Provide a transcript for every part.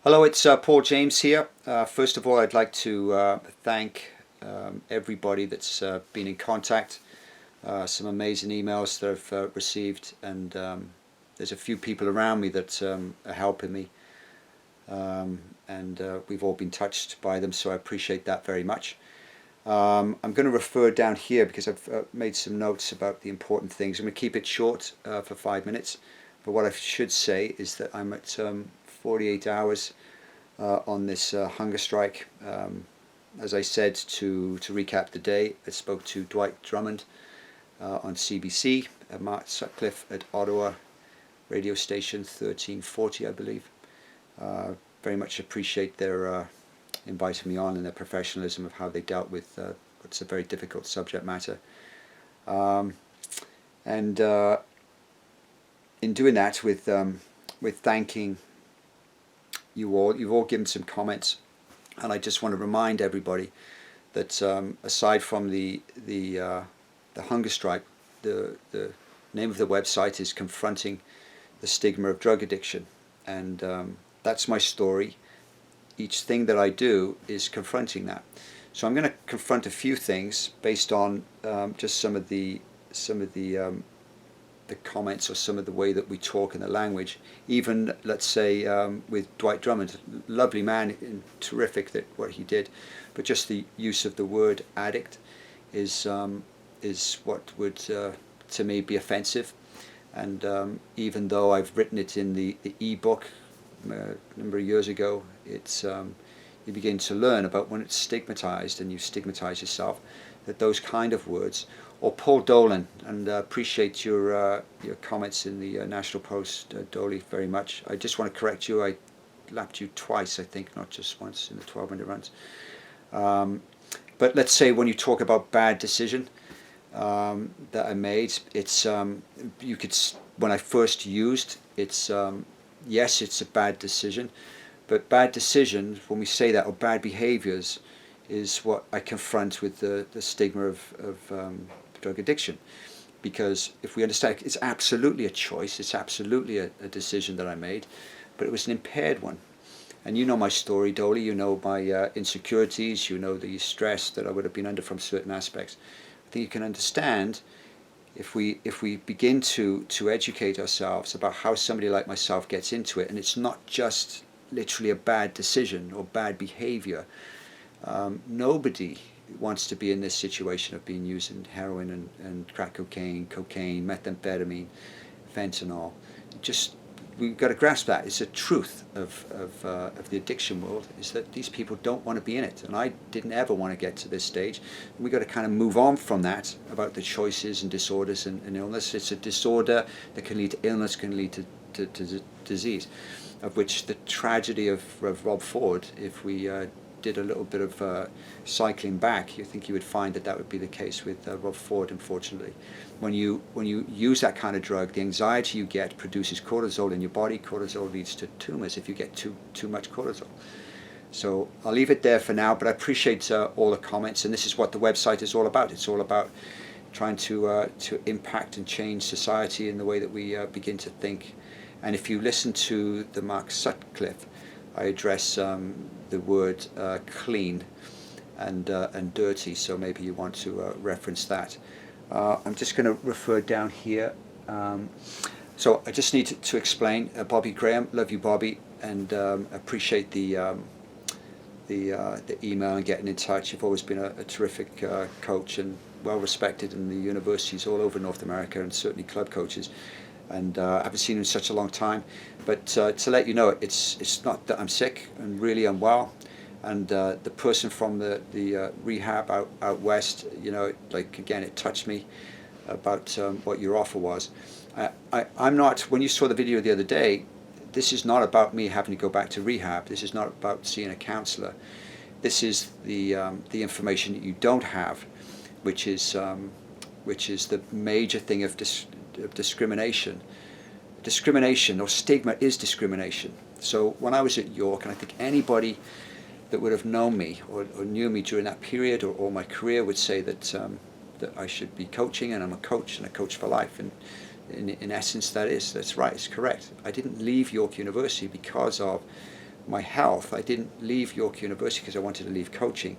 Hello, it's Paul James here. First of all, I'd like to thank everybody that's been in contact. Some amazing emails that I've received, and there's a few people around me that are helping me, and we've all been touched by them, so I appreciate that very much. I'm going to refer down here because I've made some notes about the important things. I'm going to keep it short for 5 minutes, but what I should say is that I'm at 48 hours on this hunger strike. As I said, to recap the day, I spoke to Dwight Drummond on CBC, Mark Sutcliffe at Ottawa radio station 1340, I believe. Very much appreciate their inviting me on and their professionalism of how they dealt with what's a very difficult subject matter. And in doing that, with thanking you all, you've all given some comments, and I just want to remind everybody that aside from the hunger strike, the name of the website is Confronting the Stigma of Drug Addiction, and that's my story. Each thing that I do is confronting that. So I'm going to confront a few things based on just some of the comments, or some of the way that we talk in the language. Even, let's say, with Dwight Drummond, lovely man and terrific that what he did, but just the use of the word addict is what would to me be offensive. And even though I've written it in the e-book a number of years ago, it's you begin to learn about when it's stigmatized, and you stigmatize yourself, that those kind of words. Or Paul Dolan, and appreciate your comments in the National Post, Dolly, very much. I just want to correct you. I lapped you twice, I think, not just once in the 1200 runs. But let's say when you talk about bad decision that I made, it's you could, when I first used it's yes, it's a bad decision, but bad decisions, when we say that, or bad behaviors, is what I confront with the stigma of drug addiction. Because if we understand, it's absolutely a choice, it's absolutely a decision that I made, but it was an impaired one. And you know my story, Dolly, you know my insecurities, you know the stress that I would have been under from certain aspects. I think you can understand, if we begin to educate ourselves about how somebody like myself gets into it, and it's not just literally a bad decision or bad behavior. Nobody wants to be in this situation of being using heroin and crack cocaine, methamphetamine, fentanyl. Just, we've got to grasp that. It's a truth of the addiction world, is that these people don't want to be in it, and I didn't ever want to get to this stage. We've got to kind of move on from that, about the choices and disorders and illness. It's a disorder that can lead to illness, can lead to disease, of which the tragedy of Rob Ford, if we did a little bit of cycling back, you think you would find that would be the case with Rob Ford, unfortunately. When you use that kind of drug, the anxiety you get produces cortisol in your body. Cortisol leads to tumors if you get too much cortisol. So I'll leave it there for now, but I appreciate all the comments, and this is what the website is all about. It's all about trying to impact and change society in the way that we begin to think. And if you listen to the Mark Sutcliffe, I address the word clean and dirty, so maybe you want to reference that. I'm just going to refer down here. So I just need to explain. Bobby Graham, love you, Bobby, and appreciate the email and getting in touch. You've always been a terrific coach, and well respected in the universities all over North America, and certainly club coaches. And I haven't seen him in such a long time, but to let you know, it's not that I'm sick and really unwell. And the person from the rehab out west, you know, like, again, it touched me about what your offer was. I'm not, when you saw the video the other day, this is not about me having to go back to rehab. This is not about seeing a counselor. This is the information that you don't have, which is the major thing of discrimination. Discrimination, or stigma, is discrimination. So when I was at York, and I think anybody that would have known me or knew me during that period or my career would say that I should be coaching, and I'm a coach, and a coach for life. And in essence, that's right, it's correct. I didn't leave York University because of my health. I didn't leave York University because I wanted to leave coaching.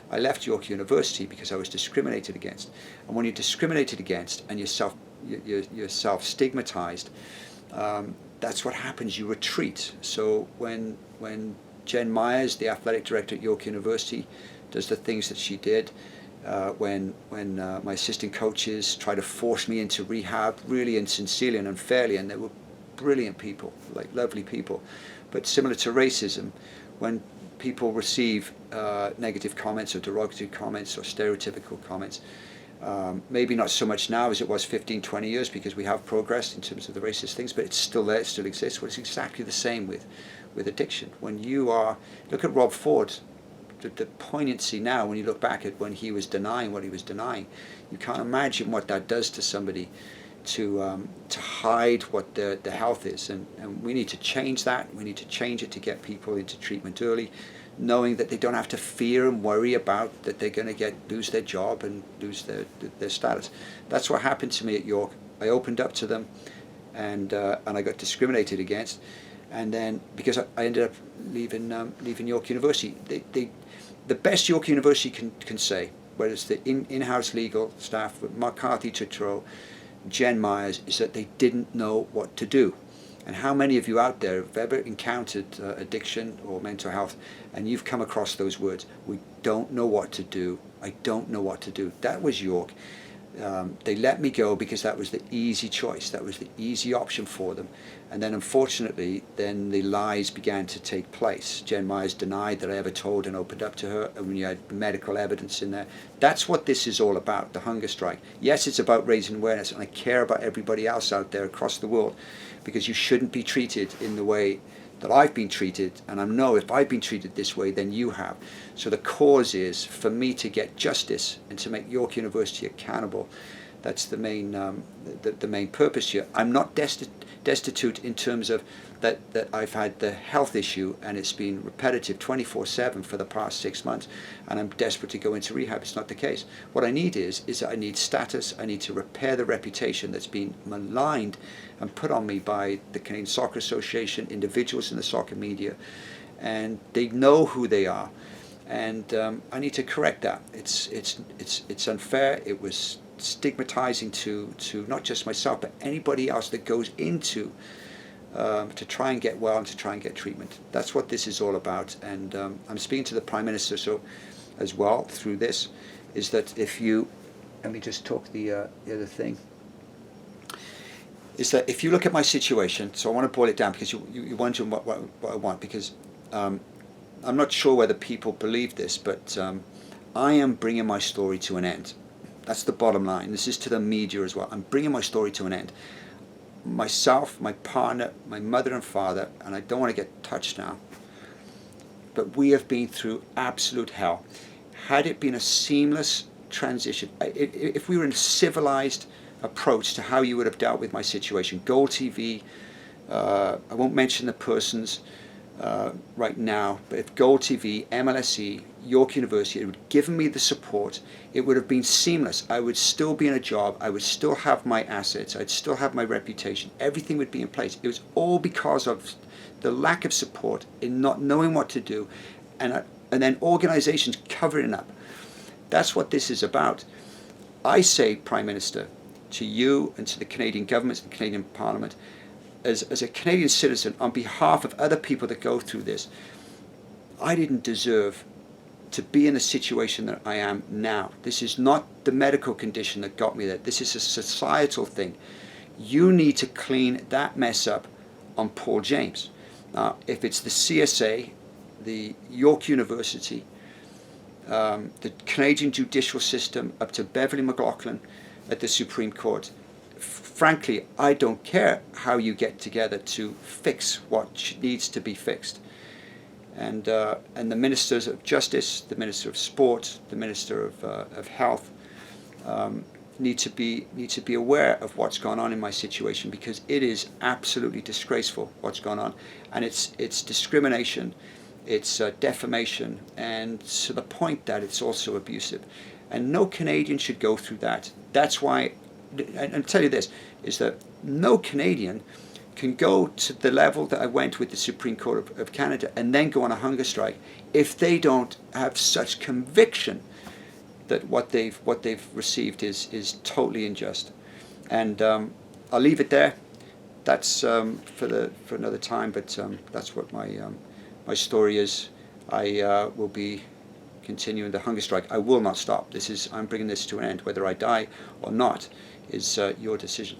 I left York University because I was discriminated against. And when you're discriminated against and you're self-stigmatized, that's what happens. You retreat. So when Jen Myers, the athletic director at York University, does the things that she did, when my assistant coaches try to force me into rehab, really and sincerely and unfairly, and they were brilliant people, like lovely people, but similar to racism, when people receive negative comments or derogatory comments or stereotypical comments, maybe not so much now as it was 15, 20 years, because we have progressed in terms of the racist things, but it's still there, it still exists. But it's exactly the same with addiction. When you are, look at Rob Ford, the poignancy now when you look back at when he was denying what he was denying, you can't imagine what that does to somebody to hide what the health is, and we need to change that. We need to change it to get people into treatment early, knowing that they don't have to fear and worry about that they're going to lose their job and lose their status. That's what happened to me at York. I opened up to them, and I got discriminated against, and then because I ended up leaving York University. The best York University can say, whether it's the in-house legal staff with McCarthy Tutro, Jen Myers, is that they didn't know what to do. And how many of you out there have ever encountered addiction or mental health, and you've come across those words? We don't know what to do. I don't know what to do. That was York. They let me go because that was the easy choice. That was the easy option for them. And then unfortunately, then the lies began to take place. Jen Myers denied that I ever told and opened up to her, and when you had medical evidence in there. That's what this is all about, the hunger strike. Yes, it's about raising awareness, and I care about everybody else out there across the world, because you shouldn't be treated in the way that I've been treated, and I know if I've been treated this way, then you have. So the cause is for me to get justice and to make York University accountable. That's the main the main purpose here. I'm not destitute in terms of that I've had the health issue and it's been repetitive 24/7 for the past 6 months, and I'm desperate to go into rehab. It's not the case. What I need is that I need status. I need to repair the reputation that's been maligned and put on me by the Canadian Soccer Association, individuals in the soccer media, and they know who they are, and I need to correct that. It's unfair. It was stigmatizing to not just myself but anybody else that goes into to try and get well and to try and get treatment. That's what this is all about, and I'm speaking to the Prime Minister so as well through this, is that if you, let me just talk the other thing, is that if you look at my situation, so I want to boil it down because you're wondering what I want, because I'm not sure whether people believe this, but I am bringing my story to an end. That's the bottom line. This is to the media as well. I'm bringing my story to an end. Myself, my partner, my mother and father, and I don't want to get touched now, but we have been through absolute hell. Had it been a seamless transition, if we were in a civilized approach to how you would have dealt with my situation, Gold TV, I won't mention the persons right now, but if Gold TV, MLSE, York University had given me the support, it would have been seamless. I would still be in a job, I would still have my assets, I'd still have my reputation, everything would be in place. It was all because of the lack of support in not knowing what to do, and then organizations covering up. That's what this is about. I say, Prime Minister, to you and to the Canadian government and the Canadian Parliament, as a Canadian citizen, on behalf of other people that go through this, I didn't deserve to be in the situation that I am now. This is not the medical condition that got me there. This is a societal thing. You need to clean that mess up on Paul James. Now, if it's the CSA, the York University, the Canadian judicial system, up to Beverly McLaughlin at the Supreme Court, frankly, I don't care how you get together to fix what needs to be fixed. And the ministers of justice, the minister of sport, the minister of health need to be aware of what's gone on in my situation, because it is absolutely disgraceful what's gone on, and it's discrimination, it's defamation, and to the point that it's also abusive, and no Canadian should go through that. That's why, and I'll tell you this, is that no Canadian can go to the level that I went with the Supreme Court of Canada and then go on a hunger strike if they don't have such conviction that what they've received is totally unjust. And I'll leave it there. That's for another time. But that's what my story is. I will be continuing the hunger strike. I will not stop. I'm bringing this to an end. Whether I die or not is your decision.